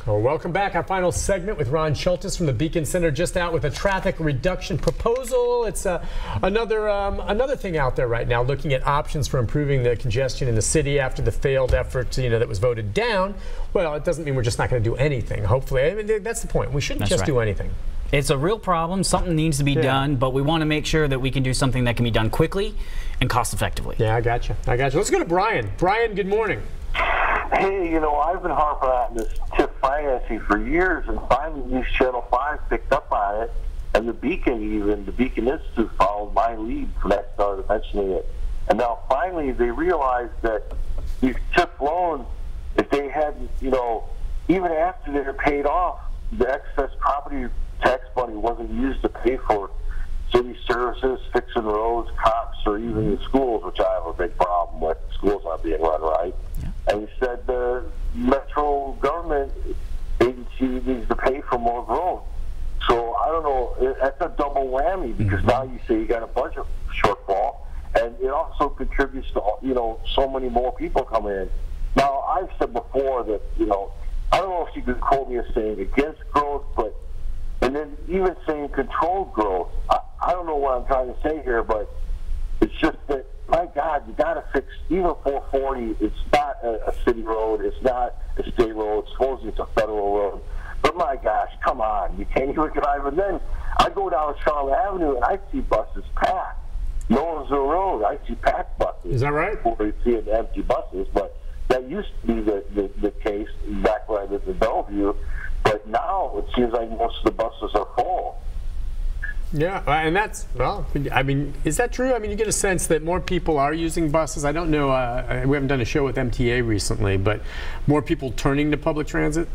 Well, welcome back. Our final segment with Ron Shultis from the Beacon Center, just out with a traffic reduction proposal. It's another thing out there right now, looking at options for improving the congestion in the city after the failed effort, that was voted down. Well, it doesn't mean we're just not going to do anything. Hopefully, I mean, that's the point. We shouldn't just do anything. It's a real problem. Something needs to be done, but we want to make sure that we can do something that can be done quickly and cost effectively. Yeah, I got you. Let's go to Brian. Brian, good morning. Hey, I've been harping on this TIF financing for years, and finally News Channel 5 picked up on it, and the Beacon Institute followed my lead when I started mentioning it. And now finally they realized that these TIF loans, if they hadn't, even after they're paid off, the excess property tax money wasn't used to pay for city services, fixing roads, cops, or even the schools, which I have a big problem with. Schools aren't being run right. Yeah. And he said the metro government agency needs to pay for more growth. So I don't know, that's a double whammy, because now you say you got a budget shortfall, and it also contributes to, so many more people coming in. Now, I've said before that, I don't know if you could quote me as saying against growth, and then even saying controlled growth. I don't know what I'm trying to say here, but it's just that, my God, you got to fix, even 440, it's not a city road, it's not a state road, supposedly it's a federal road. But my gosh, come on, you can't even drive. And then I go down Charlotte Avenue and I see buses packed. Nolensville Road, I see packed buses. Is that right? Before you see empty buses, but that used to be the case back when I lived in Bellevue. But now it seems like most of the buses are full. Yeah, and that's, well, I mean, is that true? I mean, you get a sense that more people are using buses. I don't know, we haven't done a show with MTA recently, but more people turning to public transit?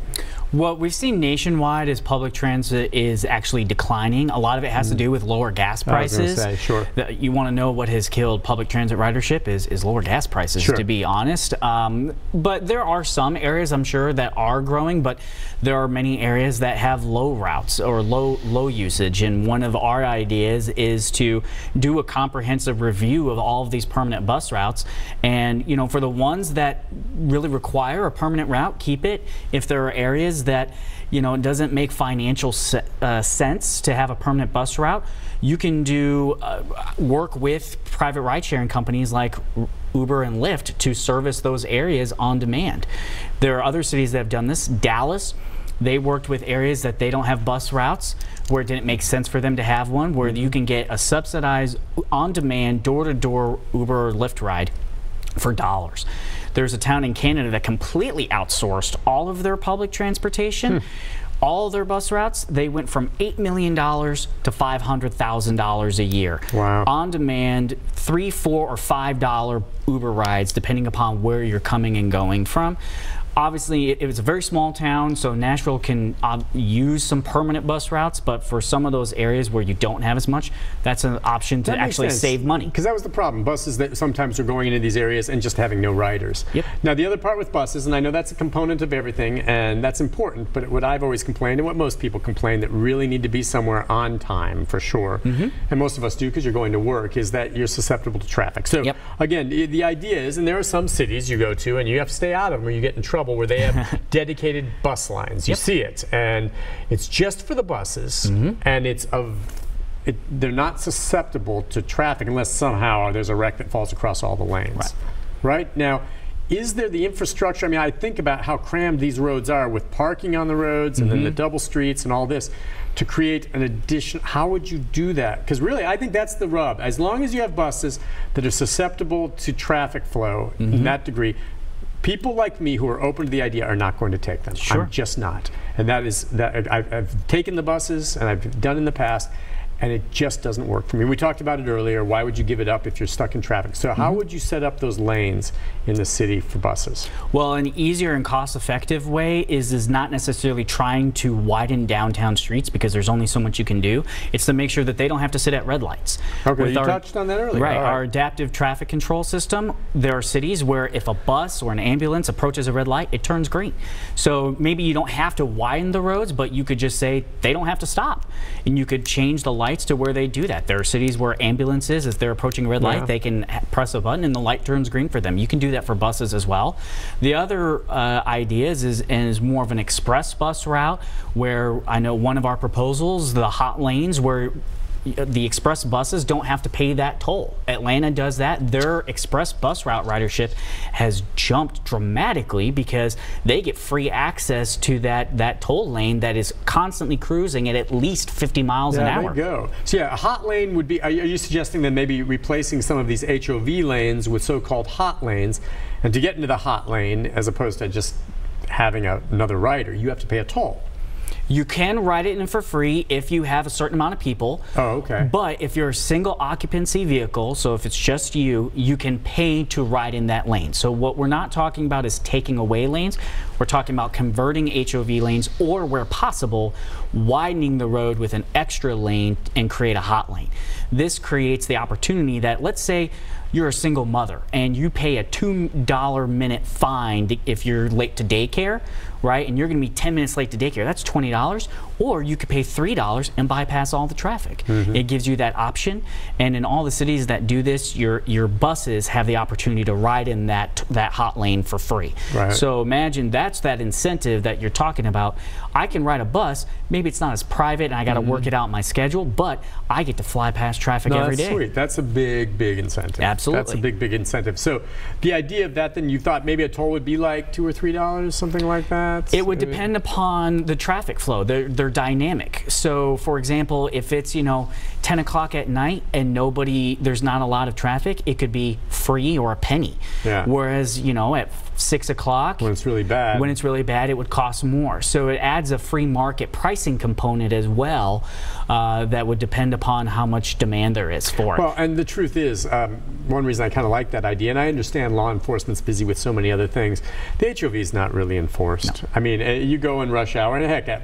What we've seen nationwide is public transit is actually declining. A lot of it has to do with lower gas prices. I was gonna say, sure. You want to know what has killed public transit ridership is lower gas prices, to be honest. But there are some areas, I'm sure, that are growing, but there are many areas that have low routes or low usage. And one of our ideas is to do a comprehensive review of all of these permanent bus routes. And, for the ones that really require a permanent route, keep it. If there are areas that it doesn't make financial sense to have a permanent bus route, you can do work with private ride-sharing companies like Uber and Lyft to service those areas on demand. There are other cities that have done this. Dallas, they worked with areas that they don't have bus routes, where it didn't make sense for them to have one, where you can get a subsidized on-demand door-to-door Uber or Lyft ride for dollars. There's a town in Canada that completely outsourced all of their public transportation. All their bus routes, they went from $8 million to $500,000 a year. Wow. On demand, $3, $4, or $5 Uber rides, depending upon where you're coming and going from. Obviously, it was a very small town, so Nashville can use some permanent bus routes, but for some of those areas where you don't have as much, that's an option to actually save money. Because that was the problem. Buses that sometimes are going into these areas and just having no riders. Yep. Now, the other part with buses, and I know that's a component of everything, and that's important, but what I've always complained, and what most people complain, that really need to be somewhere on time, for sure, and most of us do because you're going to work, is that you're susceptible to traffic. So, again, the idea is, and there are some cities you go to, and you have to stay out of them or you get in trouble, where they have dedicated bus lines. You see it, and it's just for the buses, and they're not susceptible to traffic unless somehow there's a wreck that falls across all the lanes. Right? Now, is there the infrastructure? I mean, I think about how crammed these roads are with parking on the roads and then the double streets and all this, to create an addition. How would you do that? Because really, I think that's the rub. As long as you have buses that are susceptible to traffic flow in that degree, people like me who are open to the idea are not going to take them. I'm just not. And I've taken the buses, and I've done in the past, and it just doesn't work for me. We talked about it earlier. Why would you give it up if you're stuck in traffic? So how would you set up those lanes in the city for buses? Well, an easier and cost-effective way is not necessarily trying to widen downtown streets, because there's only so much you can do. It's to make sure that they don't have to sit at red lights. Okay, you touched on that earlier. Right, our adaptive traffic control system, there are cities where if a bus or an ambulance approaches a red light, it turns green. So maybe you don't have to widen the roads, but you could just say they don't have to stop. And you could change the light lights to where they do that. There are cities where ambulances, as they're approaching a red light, they can press a button and the light turns green for them. You can do that for buses as well. The other idea is more of an express bus route, where I know one of our proposals, the hot lanes, where the express buses don't have to pay that toll. Atlanta does that. Their express bus route ridership has jumped dramatically because they get free access to that toll lane that is constantly cruising at least 50 miles an hour. There you go. So yeah, a hot lane would be, are you suggesting that maybe replacing some of these HOV lanes with so-called hot lanes, and to get into the hot lane, as opposed to just having another rider, you have to pay a toll? You can ride it in for free if you have a certain amount of people. Oh, okay. But if you're a single occupancy vehicle, so if it's just you, you can pay to ride in that lane. So what we're not talking about is taking away lanes. We're talking about converting HOV lanes, or where possible, widening the road with an extra lane and create a hot lane. This creates the opportunity that, let's say you're a single mother and you pay a $2 minute fine if you're late to daycare, right? And you're going to be 10 minutes late to daycare. That's $20. Or you could pay $3 and bypass all the traffic. It gives you that option. And in all the cities that do this, your buses have the opportunity to ride in that hot lane for free. Right. So imagine that's that incentive that you're talking about. I can ride a bus. Maybe it's not as private and I got to work it out in my schedule, but I get to fly past traffic every day. That's sweet. That's a big, big incentive. Absolutely. That's a big, big incentive. So the idea of that, then you thought maybe a toll would be like $2 or $3, something like that? It would depend upon the traffic flow. They're dynamic. So for example, if it's 10 o'clock at night and there's not a lot of traffic, it could be free or a penny. Yeah. Whereas at 6 o'clock, when it's really bad, it would cost more. So it adds a free market pricing component as well, that would depend upon how much demand there is for it. Well, and the truth is, one reason I kind of like that idea, and I understand law enforcement's busy with so many other things, the HOV is not really enforced. No. I mean, you go in rush hour, and heck,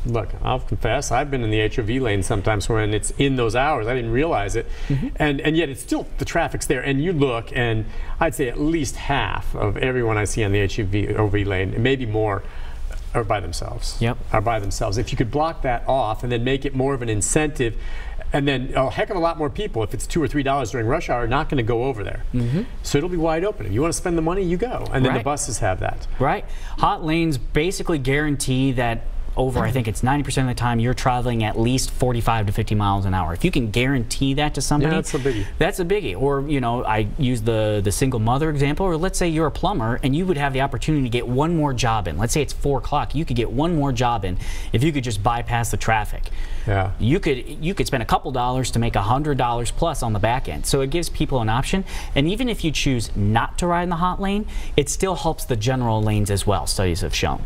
look, I'll confess, I've been in the HOV lane sometimes when it's in those hours. I didn't realize it, and yet it's still, the traffic's there, and you look, and I'd say at least half of everyone I see on the HOV lane, maybe more, are by themselves. Are by themselves. If you could block that off and then make it more of an incentive, and then a heck of a lot more people, if it's $2 or $3 during rush hour, are not going to go over there. So it'll be wide open. If you want to spend the money, you go. And then the buses have that. Right. Hot lanes basically guarantee that I think it's 90% of the time, you're traveling at least 45 to 50 miles an hour. If you can guarantee that to somebody, that's a biggie. That's a biggie. Or, I use the single mother example, or let's say you're a plumber and you would have the opportunity to get one more job in. Let's say it's 4 o'clock. You could get one more job in if you could just bypass the traffic. Yeah. You could spend a couple dollars to make $100 plus on the back end. So it gives people an option. And even if you choose not to ride in the hot lane, it still helps the general lanes as well, studies have shown.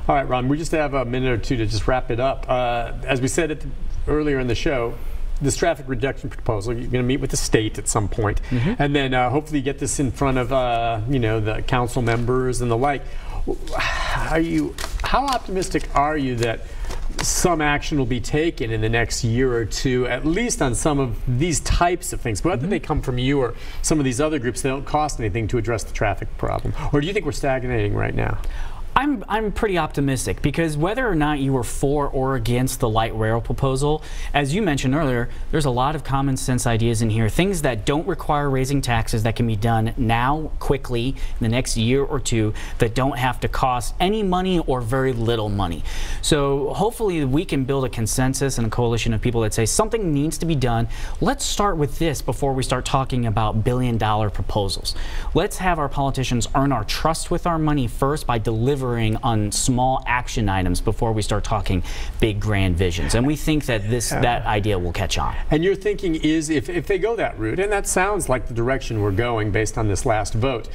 All right, Ron, we just have a minute or two to just wrap it up. As we said earlier in the show, this traffic reduction proposal, you're going to meet with the state at some point, and then hopefully get this in front of the council members and the like. How optimistic are you that some action will be taken in the next year or two, at least on some of these types of things, whether they come from you or some of these other groups that don't cost anything to address the traffic problem? Or do you think we're stagnating right now? I'm pretty optimistic, because whether or not you were for or against the light rail proposal, as you mentioned earlier, there's a lot of common sense ideas in here, things that don't require raising taxes, that can be done now quickly in the next year or two, that don't have to cost any money or very little money. So hopefully we can build a consensus and a coalition of people that say something needs to be done. Let's start with this before we start talking about billion-dollar proposals. Let's have our politicians earn our trust with our money first by delivering on small action items before we start talking big grand visions. And we think that that idea will catch on. And your thinking is, if they go that route, and that sounds like the direction we're going based on this last vote,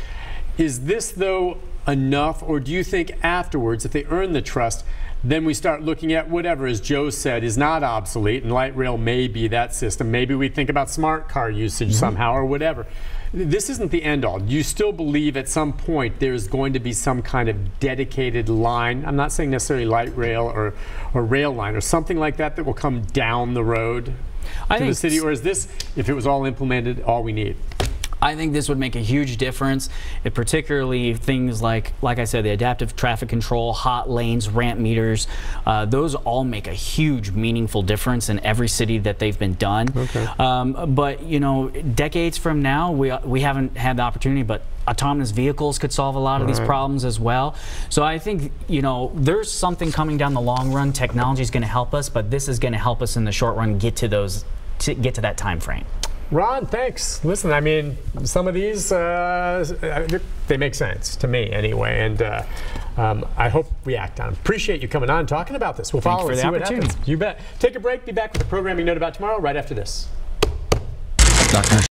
is this though enough, or do you think afterwards, if they earn the trust, then we start looking at whatever, as Joe said, is not obsolete, and light rail may be that system. Maybe we think about smart car usage somehow, or whatever. This isn't the end all. Do you still believe at some point there's going to be some kind of dedicated line? I'm not saying necessarily light rail or rail line or something like that will come down the road to the city, or is this, if it was all implemented, all we need? I think this would make a huge difference, particularly things like I said, the adaptive traffic control, hot lanes, ramp meters. Those all make a huge, meaningful difference in every city that they've been done. Okay. But you know, decades from now, we haven't had the opportunity, but autonomous vehicles could solve a lot of these problems as well. So I think, you know, there's something coming down the long run. Technology is going to help us, but this is going to help us in the short run get to that time frame. Ron, thanks. Listen, I mean, some of these, they make sense to me anyway, and I hope we act on them. Appreciate you coming on and talking about this. We'll follow and see what happens. You bet. Take a break. Be back with a programming note about tomorrow right after this.